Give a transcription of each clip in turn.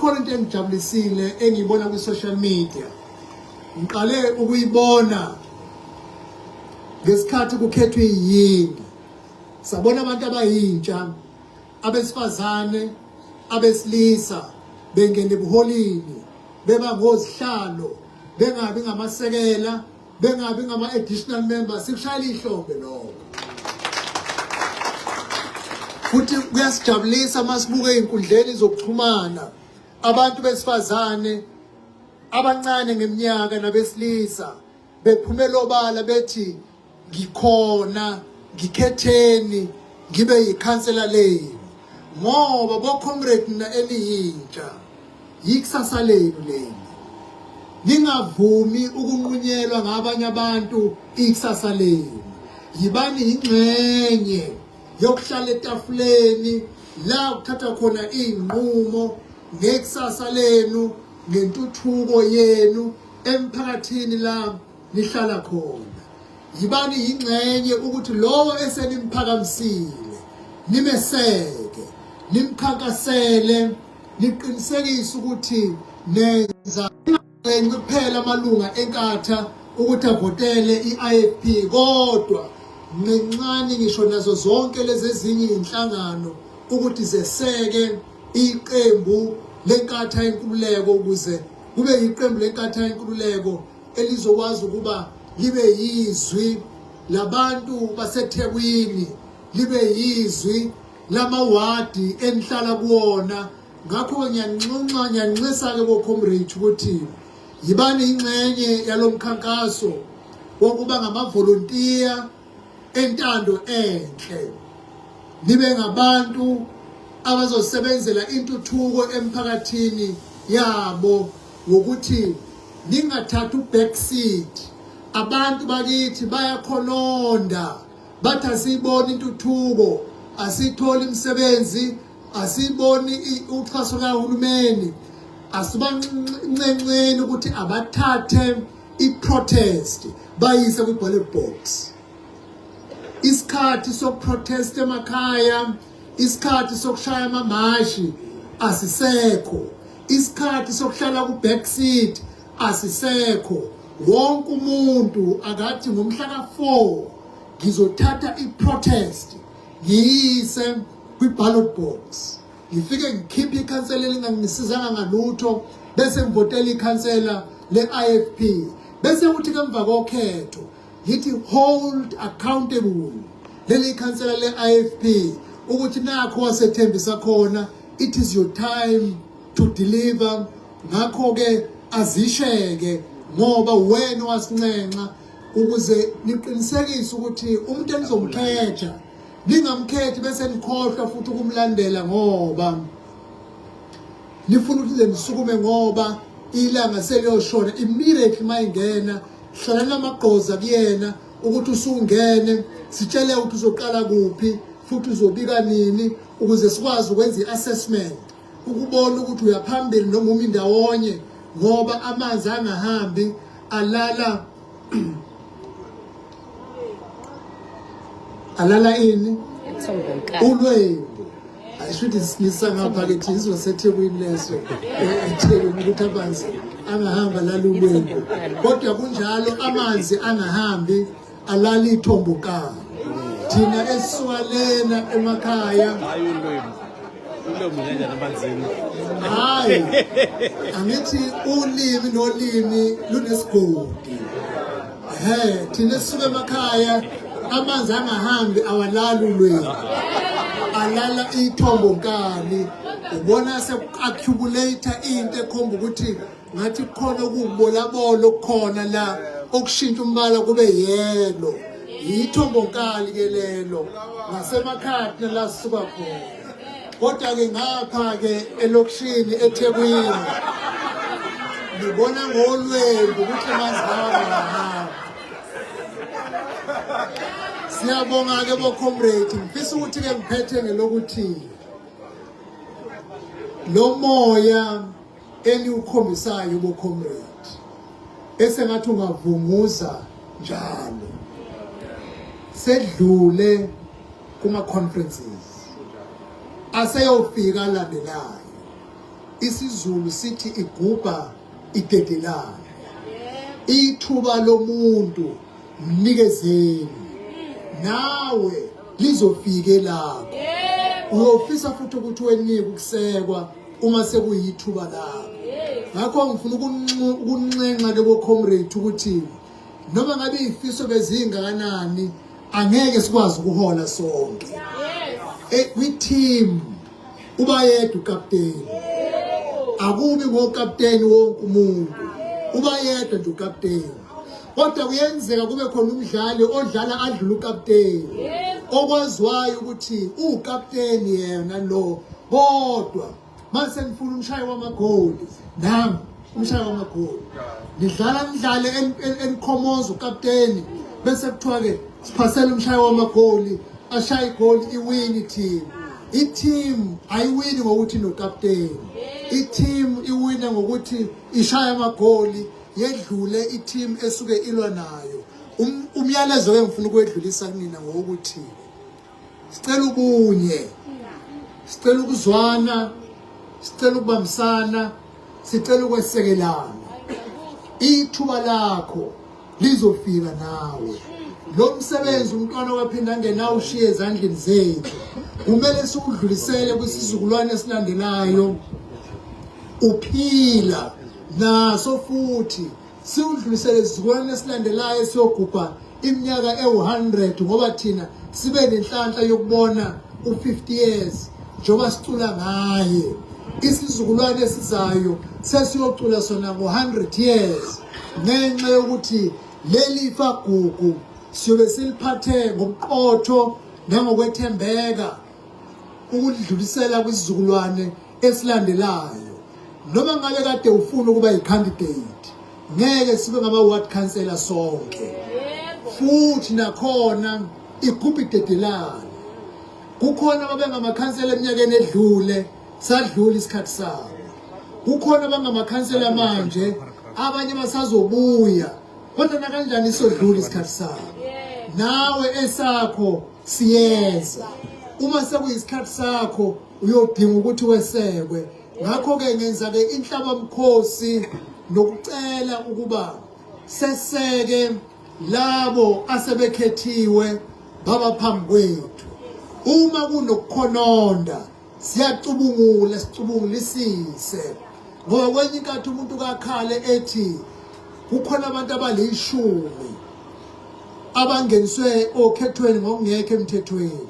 ikhona into engijabulisile engiyibona ku social media. Ngiqale ukuyibona ngesikhathi kukhethwe iyingi. Sabona abantu abayintsha, abesifazane, abesilisa bengene ebuholini, beba ngozihlalo, bengabi ngamasekela, bengabi ngama additional members. Sikushayela ihlombe lokho. Futhi kuyasijabulisa masibuke inkundleni zokuxhumana abantu besifazane abancane ngeminyaka nabesilisa bephumela obala bethi ngikhona, ngikhetheni, ngibe yikhansela lenu. Ngoba bo comrade na eliyintsha yikusasa lenu leni. Ningavumi ukunqunyelwa ngabanye abantu ikusasa lenu. Yibani ingxenye yokuhlala etafuleni la ukuthatha khona inqumo ngekusasa lenu, ngentuthuko yenu emphakathini la nihlala khona. Yibani ingxenye ukuthi lowo esenimphakamisile nimeseke, nimkhankasele, niqinisekise ukuthi nenza kuphela amalunga enkatha ukuthi avotele i-IFP, kodwa ngencane ngisho nazo zonke lezi ezinye inhlangano ukuthi zeseke iqembu lenkatha yenkululeko ukuze kube iqembu lenkatha yenkululeko elizokwazi ukuba libe yizwi labantu baseThekwini, libe yizwi lamawadi enihlala kuwona. Ngakho ngiyanxisa ke bo comrade ukuthi yibani ingxenye yalomkhankaso wokuba ngamavolontiya entando enhle, nibe ngabantu abazosebenzela intuthuko emphakathini yabo ngokuthi ningathatha back seat. Abantu bakithi bayakhononda bathi asiboni intuthuko, asitholi imisebenzi, asiboni uxhaso kahulumeni. Asibancenceni ukuthi abathathe iprotest bayise kwi-ballot box. Isikhathi sokuprotesta emakhaya, isikhathi sokushaya amamashi asisekho, isikhathi sokuhlala ku-back seat asisekho. Wonke umuntu akathi ngomhla ka-4 ngizothatha iprotest ngiyise kwi-ballot box, ngifike ngikhiphe ikhansela elingangisizanga ngalutho, bese ngivotela ikhansela le-IFP, bese kuthi emva kokhetho ngithi hold accountable leli khansela le-IFP ukuthi nakho wasethembisa khona, it is your time to deliver. Ngakho ke azisheke ngoba wena wasincenxa ukuze niqinisekise ukuthi umuntu enizomkhetha ningamkhethi bese nikhohlwa futhi ukumlandela ngoba nifuna ukuthi nisukume ngoba ilanga seliyoshona. Immediately mayingena hlalana amagqoza kuyena ukuthi usungene, sitshele ukuthi uzoqala kuphi futhi uzobika nini ukuze sikwazi ukwenza i-assessment ukubona ukuthi uyaphambili noma umi ndawonye, ngoba amanzi angahambi alala alala ini ulwembu. Ayishuthi sisilisa ngapha ke thizwe seThekwini leso eThekwini ukuthi amanzi angahamba alala ulwembu, kodwa kunjalo amanzi angahambi alala ithombokazi. Thina esisukalena emakhaya hayi angithi ulimi nolimi lunesigodi. Thina esisuka emakhaya amanzi angahambi awalala ulwembu, alala ithombonkani. Ubona se-accumulate into ekhomba ukuthi ngathi kukhona ukubolabola okukhona la okushintsha umbala kube yelo, yithombonkali ke lelo ngasemakhaya la sisuka khona. Kodwa ke ngapha ke elokishini eThekwini ngibona ngolwembu ukuthi amanzi awahamba. Siyabonga ke bo comrade, ngifisa ukuthi ke ngiphethe ngelokuthi lo moya eniukhombisayo bo comrade esengathi ungavunguza njalo sedlule kuma conferences aseyofika landelayo. isiZulu sithi igubha idedelana. Ithuba lomuntu mnikezeni, nawe lizofike lapho. Uyofisa futhi ukuthi wenike ukusekwa uma sekuyithuba lakho. Ngakho ngifuna ukunxenxa lebo comrade ukuthi noma ngabe izifiso bezingakanani angeke sikwazi ukuhola sonke. Kwi-team uba yedwa ukapteni, akubi ngokapteni wonke umuntu, uba yedwa nje ukapteni. Kodwa kuyenzeka kube khona umdlali odlala adlula ukapteni, okwaziwayo ukuthi ukapteni yena lo. Kodwa mase ngifuna umshayi wamagoli, nami umshayi wamagoli, nidlala mdlale enkhomoza ukapteni, bese kuthiwa ke siphasela umshayi wamagoli, ashaye igoli iwini team. I-team ayiwini ngokuthi nokapteni, i-team iwina ngokuthi ishaya amagoli yedlule i-team esuke ilwa nayo. Umyalezo ke ngifuna ukwedlulisa kunina ngokuthi sicela ubunye, sicela ukuzwana, sicela ukubambisana, sicela ukwesekelana. Ithuba lakho lizofika nawe. Lo msebenzi umntwana waphinda ngena ushiye ezandleni zethu, kumele sikudlulisele kwisizukulwane esilandelayo. Uphila naso futhi siudlulisele isizukulwane esilandelayo siyogubha iminyaka e100, ngoba thina sibe nenhlanhla yokubona u50 years njoba sicula ngaye. Isizukulwane esizayo sesiyocula sona ngo100 years, ngenxa yokuthi leli fagugu siyobe siliphathe ngobuqotho nangokwethembeka ukudlulisela kwisizukulwane esilandelayo. Noma ngabe kade ufuna ukuba yicandidate, ngeke sibe ngama-ward councillor sonke. Futhi nakhona igubha idedelana. Kukhona ababengamakhansela eminyakeni edlule, sadlula isikhathi sabo. Kukhona abangamakhansela manje, abanye basazobuya, kodwa nakanjani sodlula isikhathi sabo. Nawe esakho siyeza, uma sekuyisikhathi sakho uyodinga ukuthi wesekwe. Ngakho-ke ngenza ke inhlabamkhosi nokucela ukuba seseke labo asebekhethiwe baba phambi kwethu. Uma kunokukhononda siyacubungula, sicubungulisise, ngoba kwenye inkathi umuntu kakhale ethi kukhona abantu abalishumi abangeniswe okhethweni ngokungekho emthethweni.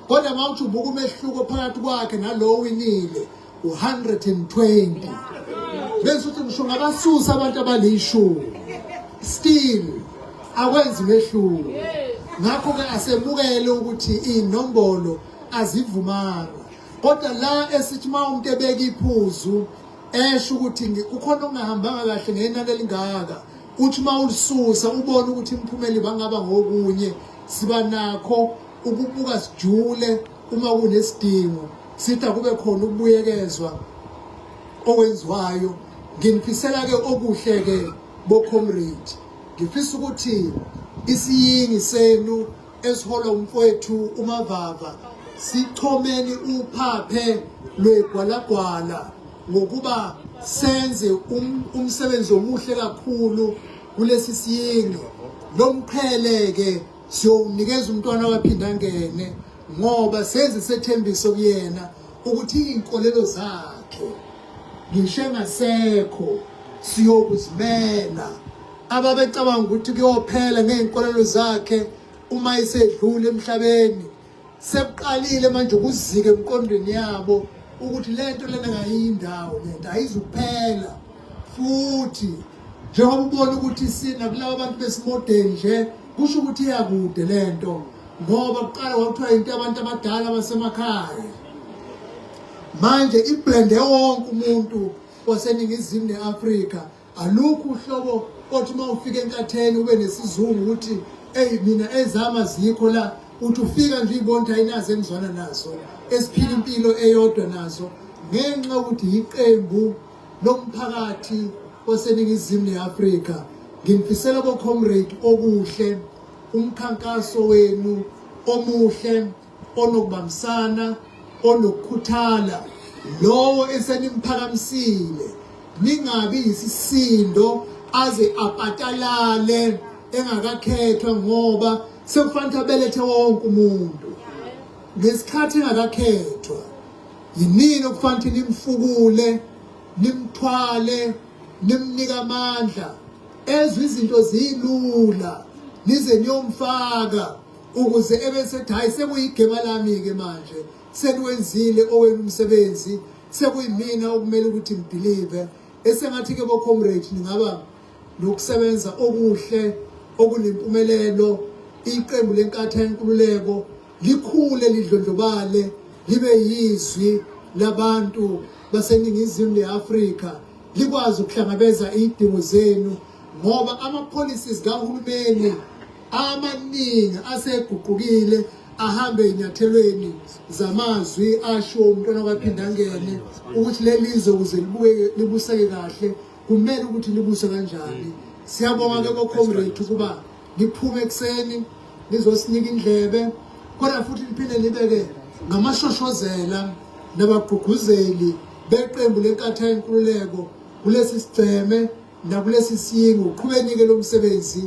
Kodwa mawuthi ubuka umehluko phakathi kwakhe nalo winile u120, bese uthi ngisho ngabasusa abantu abalishumi, still akwenzi umehluko. Ngakho-ke asemukele ukuthi inombolo azivumanga. Kodwa la esithi uma umuntu ebeka iphuzu esho ukuthi kukhona okungahambanga kahle ngenani elingaka, uthi uma ulisusa ubone ukuthi imphumela bangaba ngokunye, siba nakho ukubuka sijule uma kunesidingo, sithi kube khona ukubuyekezwa okwenziwayo. Nginifisela-ke okuhle-ke bo-comrade, ngifisa ukuthi isiyingi senu esiholwa umfowethu uMavava sichomeni uphaphe lwegwalagwala ngokuba senze umsebenzi omuhle kakhulu kulesi siyingi. Lo mqhele-ke siyowunikeza umntwana waphinda ngene, ngoba senze sethembiso kuyena ukuthi iy'nkolelo zakhe ngisho engasekho siyokuzimela. Ababecabanga ukuthi kuyophela ngey'nkolelo zakhe uma esedlule emhlabeni, sekuqalile manje ukuzika emqondweni yabo ukuthi lento lena ngayindawo, lento ayizukuphela. Futhi njengoba ubona ukuthi sina kulabo bantu besimodeni nje, kusho ukuthi iyakude lento, ngoba kuqala kwakuthiwa into abantu abadala basemakhaya. Manje iblende wonke umuntu waseningizimu ne-Afrika. Alukho uhlobo othi uma ufika enkatheni ube nesizungu ukuthi mina ezama azikho la, uthi ufika nje ibona ukuthi ayinazo engizwana nazo, esiphila impilo eyodwa nazo, ngenxa ukuthi iqembu lomphakathi waseningizimu ne-Afrika. Nginifisela bo-comrade okuhle, umkhankaso wenu omuhle, onokubambisana, onokukhuthala, lowo esenimphakamisile ningabi isisindo aze apatalale engakakhethwa ngoba sekufanele abelethe wonke umuntu ngesikhathi engakakhethwa yinini okufanele nimfukule nimthwale nimnika amandla ezwe izinto zilula nize niyomfaka ukuze ebesethi hayi sekuyigema lami ke manje seniwenzile owenu umsebenzi sekuyimina okumele ukuthi ngibelieve esengathi ke bo comrade ningaba nokusebenza okuhle okunempumelelo iqembu lenkatha yenkululeko likhule lidlondlobale libe yizwi labantu baseningizimu leAfrika likwazi ukuhlangabeza izidingo zenu ngoba ama-policies kahulumeni amaningi aseguqukile ahambe inyathelweni zamazwi asho umntwana kwaphinda ngene ukuthi lelizwe ukuze libuseke kahle kumele ukuthi libuse kanjani. Siyabonga ke comrade ukuba ngiphume ekseni nizosinika indlebe kodwa futhi liphinde libeke ngamashoshozela nabagqugquzeli beqembu lenkatha yenkululeko kulesi sigceme nakulesi siyingo uqhubekeni lo msebenzi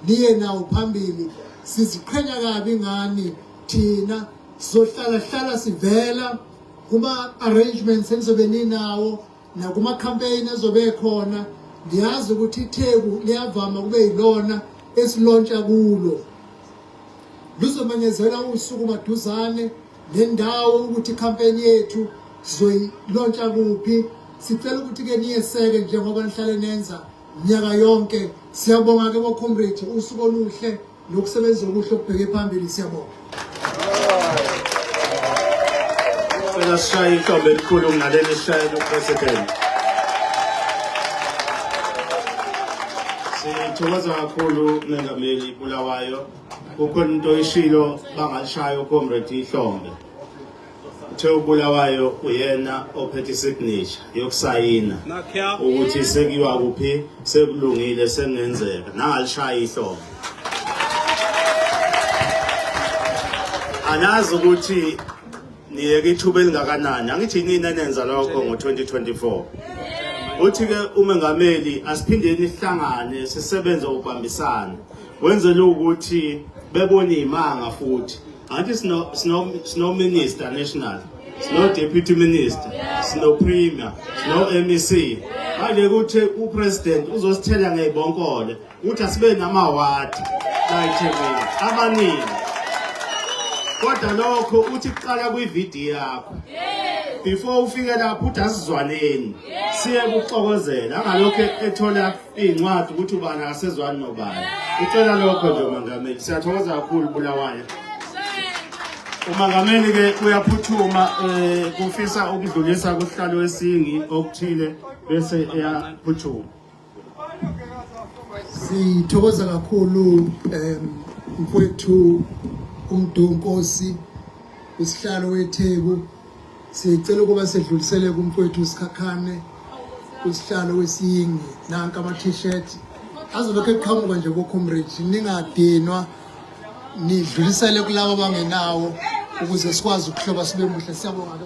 niye nawo phambili siziqhenya kabi ngani thina sizohlala sivela kuma arrangements enizobe ninawo nakuma campaign ezobe khona ndiyazi ukuthi itheku liyavama kube yilona esilontsha kulo luzomanyezela usuku maduzane nendawo ukuthi campaign yethu sizoyilontsha kuphi sicela ukuthi ke niyeseke njengoba nihlale nenza minyaka yonke. Siyabonga ke bo comrade usuku oluhle nokusebenza okuhle okubheke phambili siyabonga. Phela sishaya ihlombe elikhulu kunaleli shayela upresident. Sithokoza kakhulu mengameli Bulawayo kukhona into oyishilo bangalishaya ucomrade ihlombe. Bulawayo uyena ophethe signature yokusayina ukuthi sekiwa kuphi sekulungile sengenzeka nangalishaya ihlombe. Anazi ukuthi niyeke ithuba elingakanani angithi nina nenza lokho ngo2024 uthi ke umengameli asiphindeni sihlangane sisebenze ukubambisana wenzele ukuthi bebone imanga futhi anti sino minister national sino deputy minister sino premier sino MEC manje ukuthi upresident uzosithela ngeibonkole ukuthi asibe namawadi la eThekwini abaningi kodwa lokho uthi kuqala kwivideo yakho before ufike lapho uthi asizwaneni siye kuxokozela angalokho ethola incwadi ukuthi ubani akasezwani nobani ucela lokho nje uMangameli. Siyathokoza kakhulu Bulawayo. uMangameli ke uyaphuthuma kufisa ukudlulisa kuhlalo wesingi okuthile bese eyaphuthuma. Sithokoza kakhulu mfowethu uMdunkosi isihlalo weTheku sicela ukuba sedlulisele kumfowethu uSikhakhane isihlalo wesiyingi nanka ama t-shirt azolokho eqhamuka nje ko comrade ningadinwa nidlulisele kulabo abangenawo ukuze sikwazi ukuhloba sibe muhle. Siyabonga.